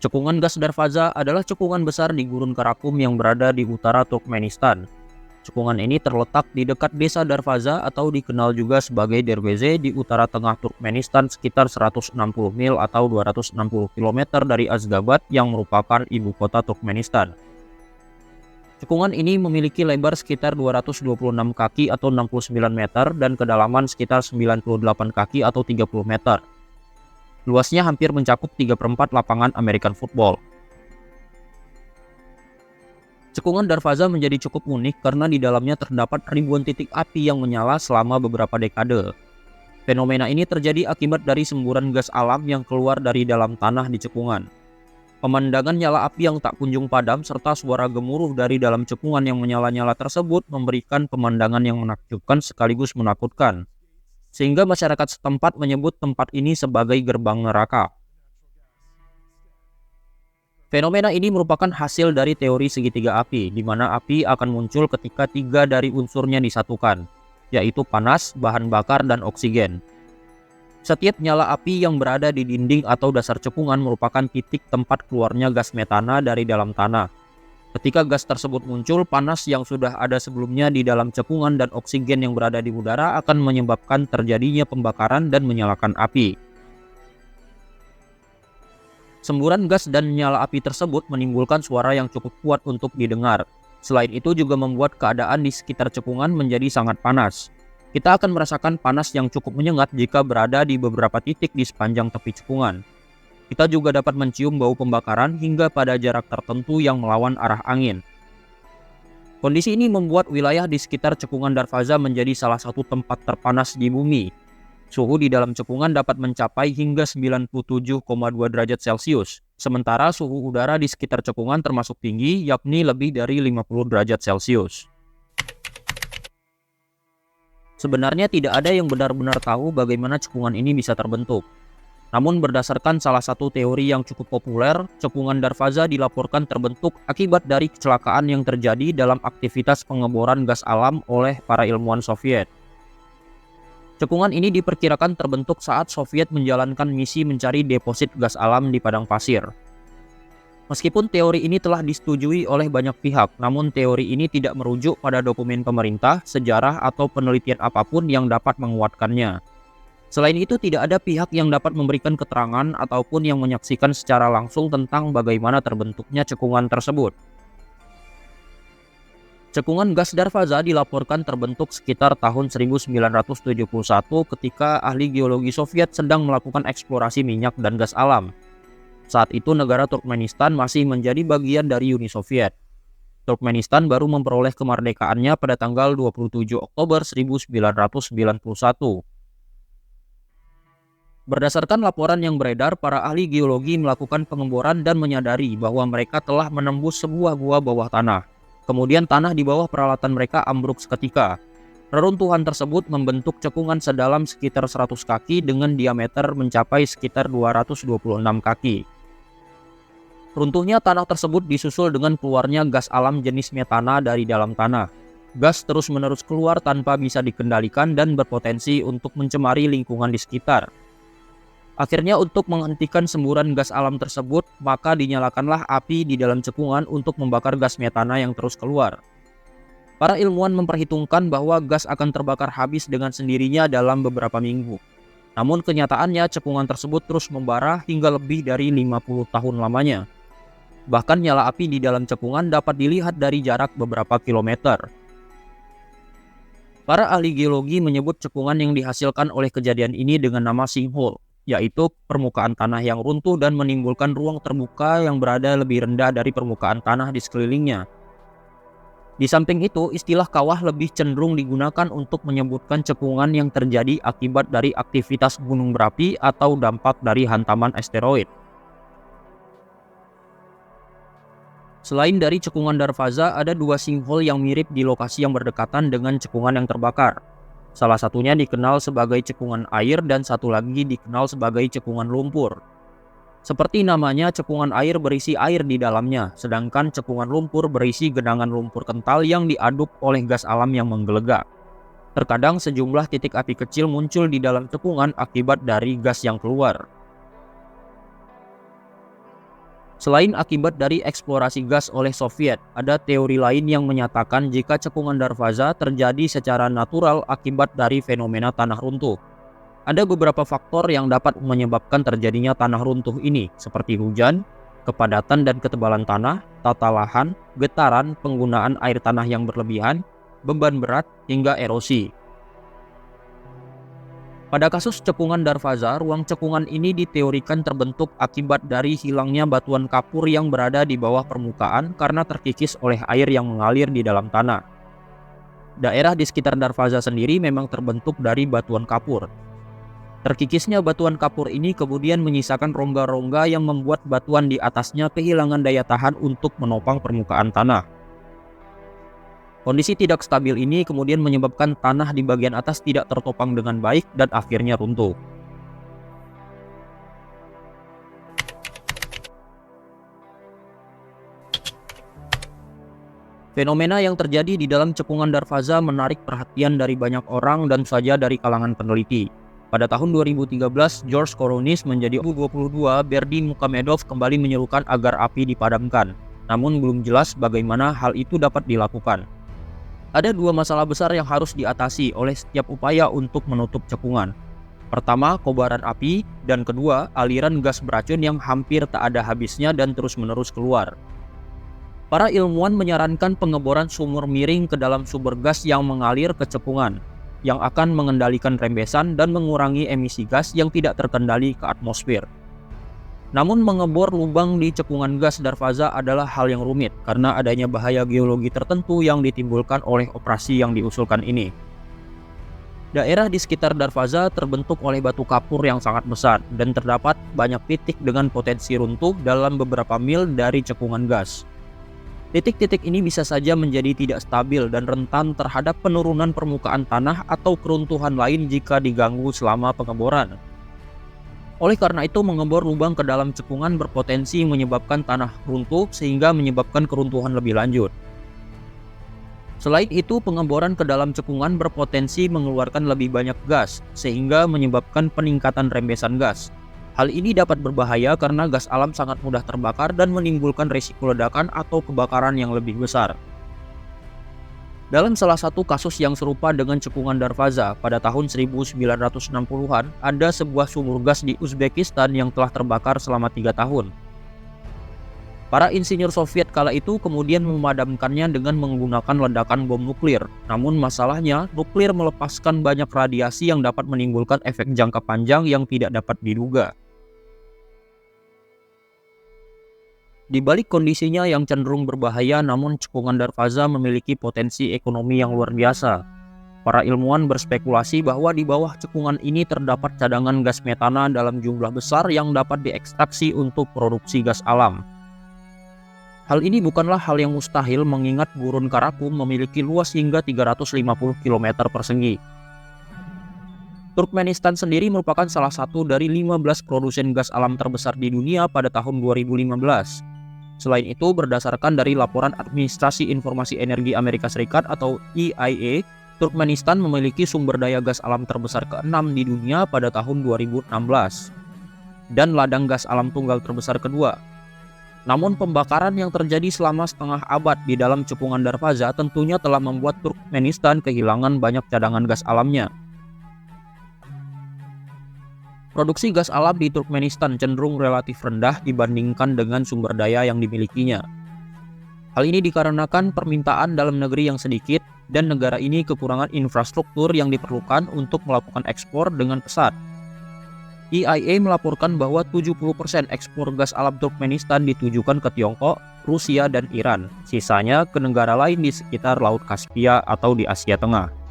Cekungan gas Darvaza adalah cekungan besar di gurun Karakum yang berada di utara Turkmenistan. Cekungan ini terletak di dekat desa Darvaza atau dikenal juga sebagai Derveze di utara tengah Turkmenistan sekitar 160 mil atau 260 km dari Ashgabat yang merupakan ibu kota Turkmenistan. Cekungan ini memiliki lebar sekitar 226 kaki atau 69 meter dan kedalaman sekitar 98 kaki atau 30 meter. Luasnya hampir mencakup 3/4 lapangan American football. Cekungan Darvaza menjadi cukup unik karena di dalamnya terdapat ribuan titik api yang menyala selama beberapa dekade. Fenomena ini terjadi akibat dari semburan gas alam yang keluar dari dalam tanah di cekungan. Pemandangan nyala api yang tak kunjung padam serta suara gemuruh dari dalam cekungan yang menyala-nyala tersebut memberikan pemandangan yang menakjubkan sekaligus menakutkan. Sehingga masyarakat setempat menyebut tempat ini sebagai gerbang neraka. Fenomena ini merupakan hasil dari teori segitiga api, di mana api akan muncul ketika 3 dari unsurnya disatukan, yaitu panas, bahan bakar, dan oksigen. Setiap nyala api yang berada di dinding atau dasar cekungan merupakan titik tempat keluarnya gas metana dari dalam tanah. Ketika gas tersebut muncul, panas yang sudah ada sebelumnya di dalam cekungan dan oksigen yang berada di udara akan menyebabkan terjadinya pembakaran dan menyalakan api. Semburan gas dan nyala api tersebut menimbulkan suara yang cukup kuat untuk didengar. Selain itu juga membuat keadaan di sekitar cekungan menjadi sangat panas. Kita akan merasakan panas yang cukup menyengat jika berada di beberapa titik di sepanjang tepi cekungan. Kita juga dapat mencium bau pembakaran hingga pada jarak tertentu yang melawan arah angin. Kondisi ini membuat wilayah di sekitar cekungan Darvaza menjadi salah satu tempat terpanas di bumi. Suhu di dalam cekungan dapat mencapai hingga 97,2 derajat Celcius, sementara suhu udara di sekitar cekungan termasuk tinggi, yakni lebih dari 50 derajat Celcius. Sebenarnya tidak ada yang benar-benar tahu bagaimana cekungan ini bisa terbentuk. Namun berdasarkan salah satu teori yang cukup populer, cekungan Darvaza dilaporkan terbentuk akibat dari kecelakaan yang terjadi dalam aktivitas pengeboran gas alam oleh para ilmuwan Soviet. Cekungan ini diperkirakan terbentuk saat Soviet menjalankan misi mencari deposit gas alam di padang pasir. Meskipun teori ini telah disetujui oleh banyak pihak, namun teori ini tidak merujuk pada dokumen pemerintah, sejarah, atau penelitian apapun yang dapat menguatkannya. Selain itu, tidak ada pihak yang dapat memberikan keterangan ataupun yang menyaksikan secara langsung tentang bagaimana terbentuknya cekungan tersebut. Cekungan gas Darvaza dilaporkan terbentuk sekitar tahun 1971 ketika ahli geologi Soviet sedang melakukan eksplorasi minyak dan gas alam. Saat itu negara Turkmenistan masih menjadi bagian dari Uni Soviet. Turkmenistan baru memperoleh kemerdekaannya pada tanggal 27 Oktober 1991. Berdasarkan laporan yang beredar, para ahli geologi melakukan pengeboran dan menyadari bahwa mereka telah menembus sebuah gua bawah tanah. Kemudian tanah di bawah peralatan mereka ambruk seketika. Reruntuhan tersebut membentuk cekungan sedalam sekitar 100 kaki dengan diameter mencapai sekitar 226 kaki. Runtuhnya tanah tersebut disusul dengan keluarnya gas alam jenis metana dari dalam tanah. Gas terus-menerus keluar tanpa bisa dikendalikan dan berpotensi untuk mencemari lingkungan di sekitar. Akhirnya untuk menghentikan semburan gas alam tersebut, maka dinyalakanlah api di dalam cekungan untuk membakar gas metana yang terus keluar. Para ilmuwan memperhitungkan bahwa gas akan terbakar habis dengan sendirinya dalam beberapa minggu. Namun kenyataannya cekungan tersebut terus membara hingga lebih dari 50 tahun lamanya. Bahkan nyala api di dalam cekungan dapat dilihat dari jarak beberapa kilometer. Para ahli geologi menyebut cekungan yang dihasilkan oleh kejadian ini dengan nama sinkhole, yaitu permukaan tanah yang runtuh dan menimbulkan ruang terbuka yang berada lebih rendah dari permukaan tanah di sekelilingnya. Di samping itu, istilah kawah lebih cenderung digunakan untuk menyebutkan cekungan yang terjadi akibat dari aktivitas gunung berapi atau dampak dari hantaman asteroid. Selain dari cekungan Darvaza, ada 2 sinkhole yang mirip di lokasi yang berdekatan dengan cekungan yang terbakar. Salah satunya dikenal sebagai cekungan air dan satu lagi dikenal sebagai cekungan lumpur. Seperti namanya, cekungan air berisi air di dalamnya, sedangkan cekungan lumpur berisi genangan lumpur kental yang diaduk oleh gas alam yang menggelegak. Terkadang sejumlah titik api kecil muncul di dalam cekungan akibat dari gas yang keluar. Selain akibat dari eksplorasi gas oleh Soviet, ada teori lain yang menyatakan jika cekungan Darvaza terjadi secara natural akibat dari fenomena tanah runtuh. Ada beberapa faktor yang dapat menyebabkan terjadinya tanah runtuh ini, seperti hujan, kepadatan dan ketebalan tanah, tata lahan, getaran, penggunaan air tanah yang berlebihan, beban berat, hingga erosi. Pada kasus cekungan Darvaza, ruang cekungan ini diteorikan terbentuk akibat dari hilangnya batuan kapur yang berada di bawah permukaan karena terkikis oleh air yang mengalir di dalam tanah. Daerah di sekitar Darvaza sendiri memang terbentuk dari batuan kapur. Terkikisnya batuan kapur ini kemudian menyisakan rongga-rongga yang membuat batuan di atasnya kehilangan daya tahan untuk menopang permukaan tanah. Kondisi tidak stabil ini kemudian menyebabkan tanah di bagian atas tidak tertopang dengan baik dan akhirnya runtuh. Fenomena yang terjadi di dalam cekungan Darvaza menarik perhatian dari banyak orang dan saja dari kalangan peneliti. Pada tahun 2013, George Koronis menjadi U-22 Berdi Mukamedov kembali menyerukan agar api dipadamkan. Namun belum jelas bagaimana hal itu dapat dilakukan. Ada dua masalah besar yang harus diatasi oleh setiap upaya untuk menutup cekungan. Pertama, kobaran api, dan kedua, aliran gas beracun yang hampir tak ada habisnya dan terus-menerus keluar. Para ilmuwan menyarankan pengeboran sumur miring ke dalam sumber gas yang mengalir ke cekungan, yang akan mengendalikan rembesan dan mengurangi emisi gas yang tidak terkendali ke atmosfer. Namun mengebor lubang di cekungan gas Darvaza adalah hal yang rumit karena adanya bahaya geologi tertentu yang ditimbulkan oleh operasi yang diusulkan ini. Daerah di sekitar Darvaza terbentuk oleh batu kapur yang sangat besar dan terdapat banyak titik dengan potensi runtuh dalam beberapa mil dari cekungan gas. Titik-titik ini bisa saja menjadi tidak stabil dan rentan terhadap penurunan permukaan tanah atau keruntuhan lain jika diganggu selama pengeboran. Oleh karena itu, mengebor lubang ke dalam cekungan berpotensi menyebabkan tanah runtuh sehingga menyebabkan keruntuhan lebih lanjut. Selain itu, pengeboran ke dalam cekungan berpotensi mengeluarkan lebih banyak gas sehingga menyebabkan peningkatan rembesan gas. Hal ini dapat berbahaya karena gas alam sangat mudah terbakar dan menimbulkan risiko ledakan atau kebakaran yang lebih besar. Dalam salah satu kasus yang serupa dengan cekungan Darvaza pada tahun 1960-an, ada sebuah sumur gas di Uzbekistan yang telah terbakar selama 3 tahun. Para insinyur Soviet kala itu kemudian memadamkannya dengan menggunakan ledakan bom nuklir. Namun masalahnya, nuklir melepaskan banyak radiasi yang dapat menimbulkan efek jangka panjang yang tidak dapat diduga. Di balik kondisinya yang cenderung berbahaya, namun cekungan Darvaza memiliki potensi ekonomi yang luar biasa. Para ilmuwan berspekulasi bahwa di bawah cekungan ini terdapat cadangan gas metana dalam jumlah besar yang dapat diekstraksi untuk produksi gas alam. Hal ini bukanlah hal yang mustahil mengingat Gurun Karakum memiliki luas hingga 350 km persegi. Turkmenistan sendiri merupakan salah satu dari 15 produsen gas alam terbesar di dunia pada tahun 2015. Selain itu, berdasarkan dari laporan Administrasi Informasi Energi Amerika Serikat atau EIA, Turkmenistan memiliki sumber daya gas alam terbesar ke-6 di dunia pada tahun 2016 dan ladang gas alam tunggal terbesar kedua. Namun pembakaran yang terjadi selama setengah abad di dalam cekungan Darvaza tentunya telah membuat Turkmenistan kehilangan banyak cadangan gas alamnya. Produksi gas alam di Turkmenistan cenderung relatif rendah dibandingkan dengan sumber daya yang dimilikinya. Hal ini dikarenakan permintaan dalam negeri yang sedikit dan negara ini kekurangan infrastruktur yang diperlukan untuk melakukan ekspor dengan pesat. EIA melaporkan bahwa 70% ekspor gas alam Turkmenistan ditujukan ke Tiongkok, Rusia, dan Iran. Sisanya ke negara lain di sekitar Laut Kaspia atau di Asia Tengah.